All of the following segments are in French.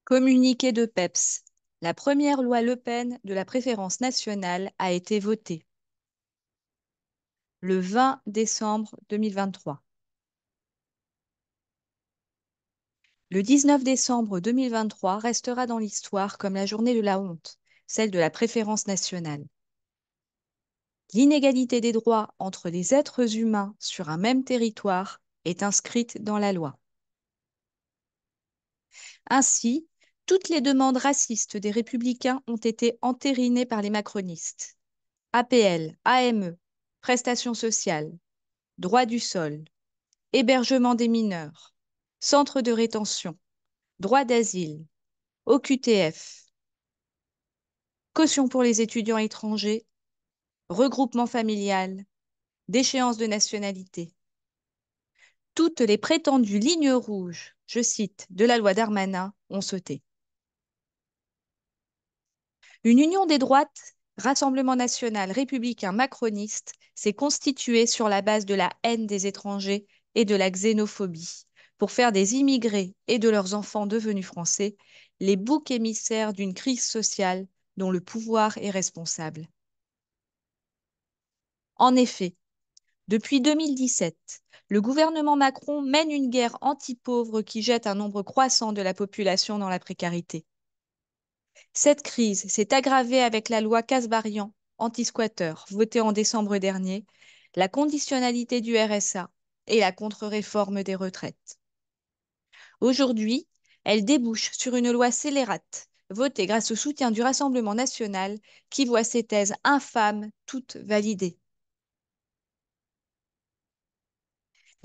Communiqué de PEPS. La première loi Le Pen de la préférence nationale a été votée le 20 décembre 2023. Le 19 décembre 2023 restera dans l'histoire comme la journée de la honte, celle de la préférence nationale. L'inégalité des droits entre les êtres humains sur un même territoire est inscrite dans la loi. Ainsi, toutes les demandes racistes des républicains ont été entérinées par les macronistes. APL, AME, prestations sociales, droit du sol, hébergement des mineurs, centre de rétention, droit d'asile, OQTF, caution pour les étudiants étrangers, regroupement familial, déchéance de nationalité. Toutes les prétendues lignes rouges, je cite, de la loi Darmanin ont sauté. Une union des droites, Rassemblement national républicain macroniste, s'est constituée sur la base de la haine des étrangers et de la xénophobie, pour faire des immigrés et de leurs enfants devenus français les boucs émissaires d'une crise sociale dont le pouvoir est responsable. En effet, depuis 2017, le gouvernement Macron mène une guerre anti-pauvres qui jette un nombre croissant de la population dans la précarité. Cette crise s'est aggravée avec la loi Kasbarian anti-squatteurs, votée en décembre dernier, la conditionnalité du RSA et la contre-réforme des retraites. Aujourd'hui, elle débouche sur une loi scélérate, votée grâce au soutien du Rassemblement national, qui voit ses thèses infâmes toutes validées.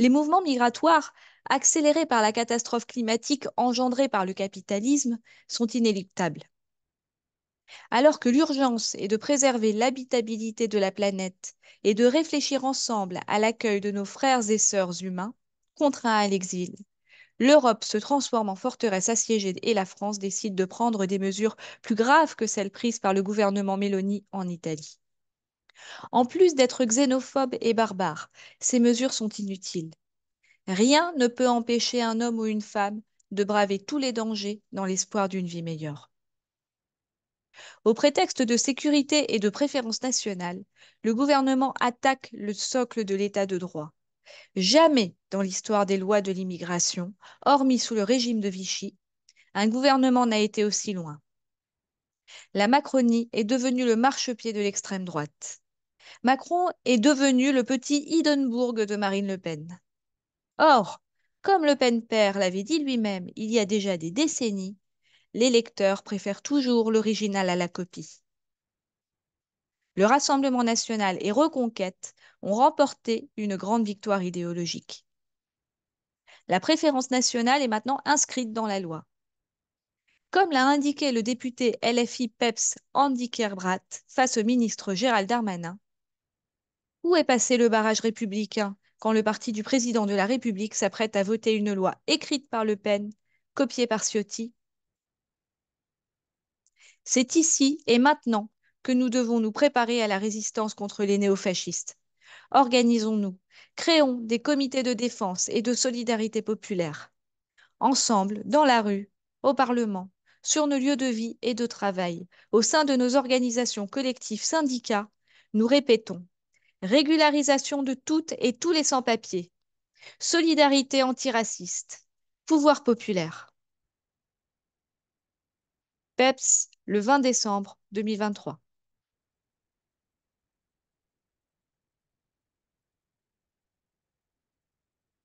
Les mouvements migratoires, accélérés par la catastrophe climatique engendrée par le capitalisme, sont inéluctables. Alors que l'urgence est de préserver l'habitabilité de la planète et de réfléchir ensemble à l'accueil de nos frères et sœurs humains, contraints à l'exil, l'Europe se transforme en forteresse assiégée et la France décide de prendre des mesures plus graves que celles prises par le gouvernement Meloni en Italie. En plus d'être xénophobes et barbares, ces mesures sont inutiles. Rien ne peut empêcher un homme ou une femme de braver tous les dangers dans l'espoir d'une vie meilleure. Au prétexte de sécurité et de préférence nationale, le gouvernement attaque le socle de l'état de droit. Jamais dans l'histoire des lois de l'immigration, hormis sous le régime de Vichy, un gouvernement n'a été aussi loin. La Macronie est devenue le marchepied de l'extrême droite. Macron est devenu le petit Hindenburg de Marine Le Pen. Or, comme Le Pen père l'avait dit lui-même il y a déjà des décennies, l'électeur préfère toujours l'original à la copie. Le Rassemblement national et Reconquête ont remporté une grande victoire idéologique. La préférence nationale est maintenant inscrite dans la loi. Comme l'a indiqué le député LFI PEPS Andy Kerbrat face au ministre Gérald Darmanin, où est passé le barrage républicain quand le parti du président de la République s'apprête à voter une loi écrite par Le Pen, copiée par Ciotti? C'est ici et maintenant que nous devons nous préparer à la résistance contre les néofascistes. Organisons-nous, créons des comités de défense et de solidarité populaire. Ensemble, dans la rue, au Parlement, sur nos lieux de vie et de travail, au sein de nos organisations collectives syndicats, nous répétons régularisation de toutes et tous les sans-papiers, solidarité antiraciste, pouvoir populaire. PEPS, le 20 décembre 2023.